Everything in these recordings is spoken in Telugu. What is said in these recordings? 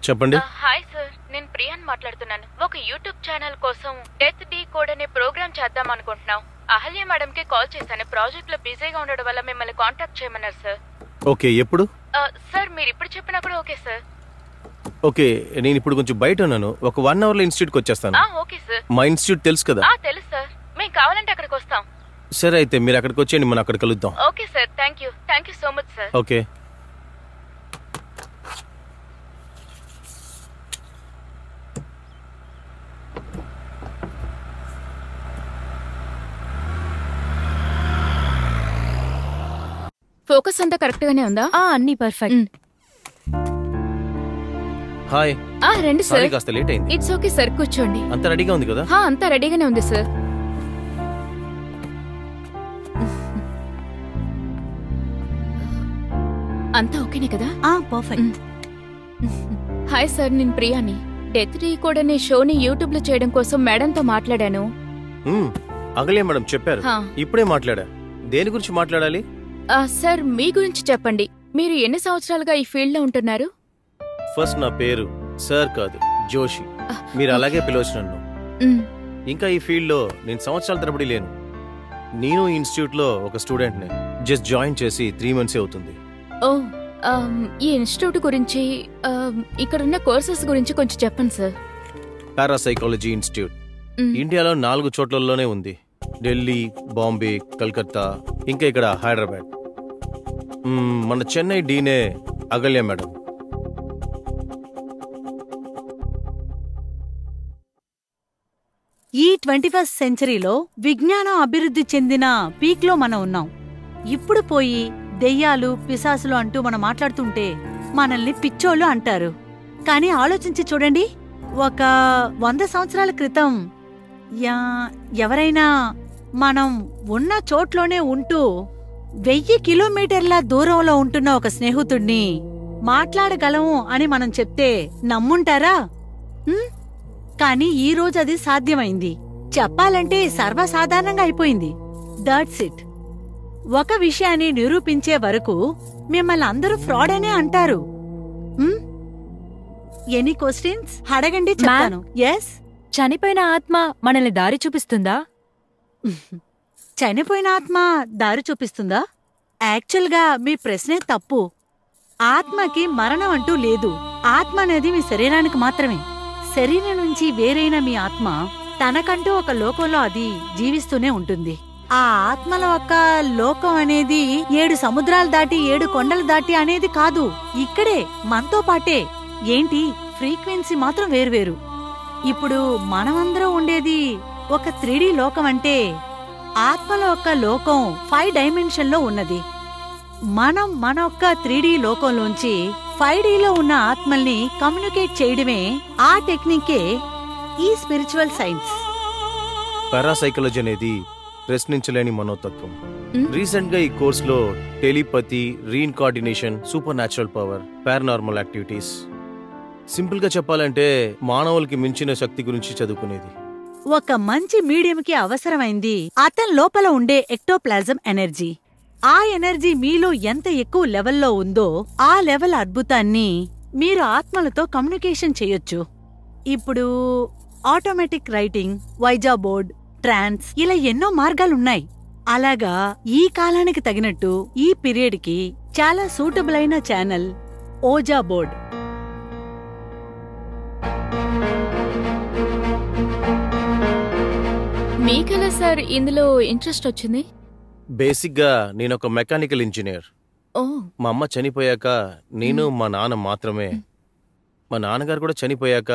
చెప్పండి. హాయ్ సార్, నేను ప్రియాన్ మాట్లాడుతున్నాను. ఒక యూట్యూబ్ ఛానల్ కోసం డెత్ డీ కోడ్ అనే ప్రోగ్రామ్ చేద్దాం అనుకుంటున్నాం. అహల్య మేడం కి కాల్ చేశాను. ప్రాజెక్ట్ లో బిజీగా ఉండడం వల్ల మిమ్మల్ని కాంటాక్ట్ చేయమన్నారు సార్. ఓకే, ఎప్పుడు? సార్ మీరు ఇప్పుడు చెప్పినా కూడా ఓకే సార్. ఓకే, నేను ఇప్పుడు కొంచెం బయట ఉన్నాను. ఒక 1 hour లో ఇన్స్టిట్యూట్కి వచ్చేస్తాను. Okay sir. మా ఇన్స్టిట్యూట్ తెలుసు కదా? తెలుసు సార్. మేము కావాలంటే అక్కడికి వస్తాం. సరే, అయితే మీరు అక్కడికి వచ్చేయండి, మనం అక్కడ కలుద్దాం. Okay sir, thank you so much sir. Okay. Focus అంతా కరెక్ట్ గానే ఉందా? అన్ని పర్ఫెక్ట్. హాయ్. రండి సార్. కాస్త లేట్ అయింది. ఇట్స్ ఓకే సార్, కూర్చోండి. అంతా రెడీగా ఉంది కదా? అంతా రెడీగానే ఉంది సార్. అంతా ఓకేనే కదా? పర్ఫెక్ట్. హాయ్ సార్, నేను ప్రియాని. డెత్ డీ కోడ్ అనే షోని యూట్యూబ్ లో చేయడం కోసం మేడంతో మాట్లాడాను. అగలే మేడం చెప్పారు. ఇప్పుడే మాట్లాడా. దేని గురించి మాట్లాడాలి? సార్ మీ గురించి చెప్పండి. మీరు ఎన్ని సంవత్సరాలుగా ఈ ఫీల్డ్ లో ఉంటున్నారు? ఫస్ట్ నా పేరు సార్ కాదు, జోషి. మీరు అలాగే పిలవచ్చు నన్ను. ఇంకా ఈ ఫీల్డ్ లో నేను సంవత్సరాల తరబడి లేను. నేను ఇన్స్టిట్యూట్ లో ఒక స్టూడెంట్ ని. జస్ట్ జాయిన్ చేసి 3 months అవుతుంది. ఈ ఇన్స్టిట్యూట్ గురించి, ఇక్కడున్న కోర్సెస్ గురించి కొంచెం చెప్పండి సార్. పారాసైకాలజీ ఇన్స్టిట్యూట్ ఇండియాలో 4 చోట్లలోనే ఉంది. ఢిల్లీ, బాంబే, కలకత్తా, ఇంకా ఇక్కడ హైదరాబాద్. మన చెన్నై డీనే అగల్య మేడం. ఈ 21st సెంచరీలో విజ్ఞానం అభివృద్ధి చెందిన పీక్ లో మనం ఉన్నాం. ఇప్పుడు పోయి దెయ్యాలు, పిశాసులు అంటూ మనం మాట్లాడుతుంటే మనల్ని పిచ్చోళ్ళు అంటారు. కానీ ఆలోచించి చూడండి, ఒక 100 సంవత్సరాల క్రితం ఎవరైనా మనం ఉన్న చోట్లోనే ఉంటూ 1000 కిలోమీటర్ల దూరంలో ఉంటున్న ఒక స్నేహితుడిని మాట్లాడగలము అని మనం చెప్తే నమ్ముంటారా? కానీ ఈ రోజు అది సాధ్యమైంది. చెప్పాలంటే సర్వసాధారణంగా అయిపోయింది. That's it. ఒక విషయాన్ని నిరూపించే వరకు మిమ్మల్ని అందరూ ఫ్రాడ్ అనే అంటారు. ఎనీ క్వశ్చన్స్ అడగండి, చెప్తాను. ఎస్. చనిపోయిన ఆత్మ మనల్ని దారి చూపిస్తుందా? చనిపోయిన ఆత్మ దారి చూపిస్తుందా? యాక్చువల్గా మీ ప్రశ్నే తప్పు. ఆత్మకి మరణం అంటూ లేదు. ఆత్మ అనేది మీ శరీరానికి మాత్రమే. శరీరం నుంచి వేరైన మీ ఆత్మ తనకంటూ ఒక లోకంలో అది జీవిస్తూనే ఉంటుంది. ఆ ఆత్మల ఒక లోకం అనేది 7 సముద్రాలు దాటి 7 కొండలు దాటి అనేది కాదు, ఇక్కడే మనతో పాటే. ఏంటి, ఫ్రీక్వెన్సీ మాత్రం వేర్వేరు. ఇప్పుడు మనమందరం ఉండేది ఒక 3D లోకం అంటే ఆత్మల యొక్క లోకం 5 డైమెన్షన్ లో ఉన్నది. మనం మన ఒక్క 3D లోకంలోంచి 5Dలో ఉన్న ఆత్మల్ని కమ్యూనికేట్ చేయడమే ఆ టెక్నికే ఈ స్పిరిచువల్ సైన్స్. పారాసైకాలజీ అనేది ప్రశ్నించలేని మనోతత్వం. రీసెంట్ గా ఈ కోర్స్ లో telepathy, reincarnation, supernatural power, paranormal activities, simple గా చెప్పాలంటే మానవులకి మించిన శక్తి గురించి చదువుకునేది. ఒక మంచి మీడియంకి అవసరమైంది అతని లోపల ఉండే ఎక్టోప్లాజం ఎనర్జీ. ఆ ఎనర్జీ మీలో ఎంత ఎక్కువ లెవెల్లో ఉందో ఆ లెవెల్ అద్భుతాన్ని మీరు ఆత్మలతో కమ్యూనికేషన్ చేయొచ్చు. ఇప్పుడు ఆటోమేటిక్ రైటింగ్, వైజా బోర్డ్, ట్రాన్స్, ఇలా ఎన్నో మార్గాలున్నాయి. అలాగా ఈ కాలానికి తగినట్టు ఈ పీరియడ్ కి చాలా సూటబుల్ అయిన ఛానల్ ఓజా బోర్డ్. మీకెలా సార్ ఇందులో ఇంట్రెస్ట్ వచ్చింది? బేసిక్ గా నేను ఒక మెకానికల్ ఇంజనీర్. మా అమ్మ చనిపోయాక నేను, మా నాన్న మాత్రమే. మా నాన్నగారు కూడా చనిపోయాక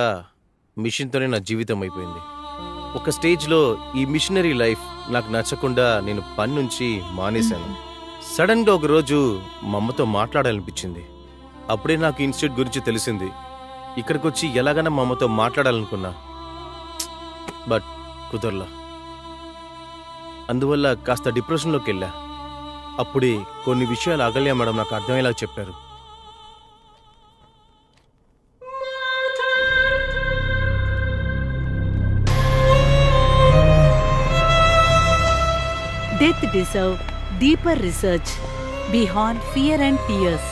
మిషన్తోనే నా జీవితం అయిపోయింది. ఒక స్టేజ్లో ఈ మిషనరీ లైఫ్ నాకు నచ్చకుండా నేను పని నుంచి మానేశాను. సడన్ గా ఒక రోజు మా అమ్మతో మాట్లాడాలనిపించింది. అప్పుడే నాకు ఇన్స్టిట్యూట్ గురించి తెలిసింది. ఇక్కడికి వచ్చి ఎలాగైనా మా అమ్మతో మాట్లాడాలనుకున్నా, బట్ కుదరలా. అందువల్ల కాస్త డిప్రెషన్లోకి వెళ్ళా. అప్పుడే కొన్ని విషయాలు అగల్య మేడం నాకు అర్థమయ్యేలా చెప్పారు. Death deserves deeper research beyond fear and tears.